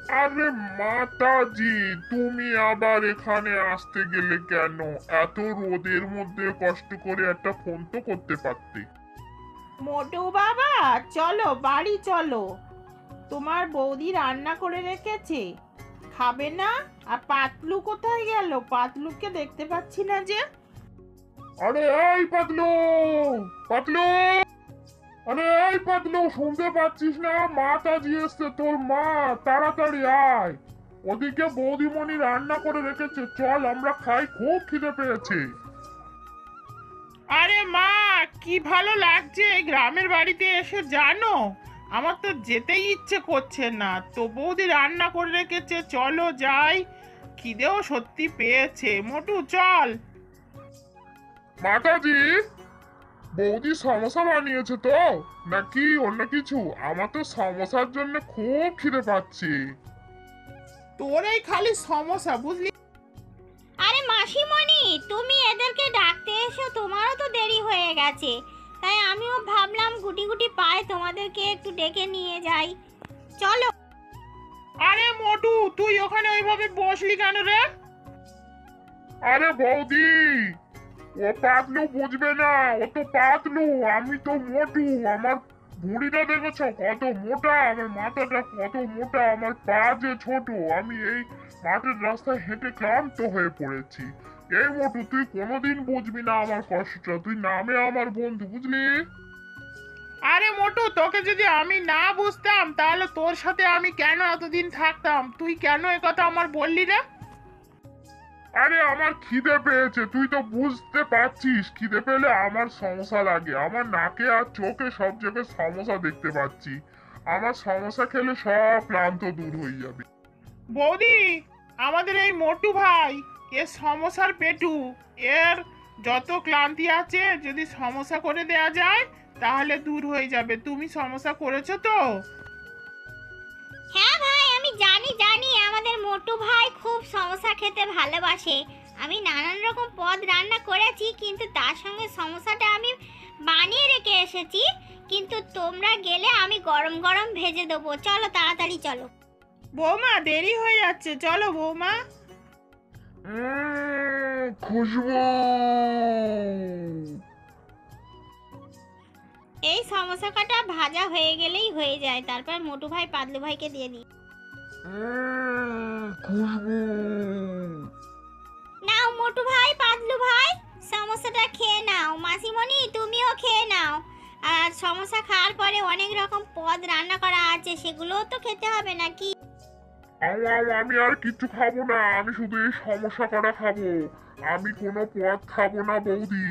আরে মাতাজি, তুমি আবার এখানে আসতে গেলে কেন? এত রোদের মধ্যে কষ্ট করে একটা ফোন তো করতে পারতে। মোটু বাবা, চলো বাড়ি চলো। তোমার বৌদি রান্না করে রেখেছে, খাবে না? আর পাতলু কোথায় গেল? পাতলুকে দেখতে পাচ্ছি না যে। আরে এই পাতলু, পাতলু, আরে এই পাতলু, শুনতে পাচ্ছিস না? মাতাজি এসছে, তোর মা। তাড়াতাড়ি আয়, ওদিকে বৌদিমণি রান্না করে রেখেছে, চল আমরা খাই, খুব খিদে পেয়েছে। আরে মা, কি ভালো লাগছে এই গ্রামের বাড়িতে এসে, জানো আমার তো যেতেই ইচ্ছে করছে না। তো বৌদি রান্না করে রেখেছে, চলো যাই। খিদেও সত্যি পেয়েছে। মোটু চল। মাতাজি, বৌদি সমোসা বানিয়েছে তো, নাকি অন্য কিছু? আমার তো সমোসার জন্য খুব খিদে পাচ্ছে। তোর এই খালি সমস্যা, বুঝলি? আরে মাসিমণি, তুমি এদেরকে ডাকতে এসো, তোমারও তো দেরি হয়ে গেছে। তাই আমিও ভাবলাম গুটি গুটি পায়ে তোমাদেরকে একটু ডেকে নিয়ে যাই। চলো। আরে মোটু, তুই ওখানে ওইভাবে বসলি কেন রে? আরে বৌদি, ও পাতলু বুঝবে না, ও তো পাতলু, আমি তো মোটু। আমার ভুঁড়িটা দেখেছ কত মোটা, আমার মাথাটা কত মোটা, আমার পা যে ছোট। আমি এই মাঠের রাস্তায় হেঁটে ক্লান্ত হয়ে পড়েছি। এই মোটু, তুই কোনোদিন বুঝবি না আমার কষ্টটা, তুই নামে আমার বন্ধু, বুঝলি? আরে মোটু, তোকে যদি আমি না বুঝতাম তাহলে তোর সাথে আমি কেন এতদিন থাকতাম? তুই কেন একথা আমার বললি রে? আরে আমার খিদে পেয়েছে, তুই তো বুঝতে পারছিস, খিদে পেলে আমার সমস্যা লাগে। আমার নাকে আর চোখে সব জায়গায় সমস্যা দেখতে পাচ্ছি। আমার সমস্যা খেলে সব ক্লান্ত দূর হয়ে যাবে। বৌদি, আমাদের এই মোটু ভাই এ সমস্যার পেটু। এর যত ক্লান্তি আছে যদি সমস্যা করে দেয়া যায় তাহলে দূর হয়ে যাবে। তুমি সমস্যা করেছো তো? হ্যাঁ ভাই, আমি জানি জানি আমাদের মোটু ভাই খুব সমোসা খেতে ভালোবাসে। আমি নানান রকম পদ রান্না করেছি, কিন্তু তার সঙ্গে সমোসাটা আমি বানিয়ে রেখে এসেছি। কিন্তু তোমরা গেলে আমি গরম গরম ভেজে দেবো। চলো তাড়াতাড়ি চলো। বৌমা, দেরি হয়ে যাচ্ছে, চলো বৌমা। খুশবু। এই সমোসা কাটা ভাজা হয়ে গেলেই হয়ে যায়, তারপর মোটু ভাই পাতলু ভাইকে দিয়ে দিই। খুশবু। নাও মোটু ভাই, পাতলু ভাই, সমোসাটা খেয়ে নাও। মাসিমণি, তুমিও খেয়ে নাও। আর সমোসা খাওয়ার পরে অনেক রকম পদ রান্না করা আছে, সেগুলোও তো খেতে হবে নাকি? আমি আর কিচ্ছু খাবো না, আমি শুধু এই সমস্যা করা খাবো। আমি কোনো পদ খাবো না বৌদি।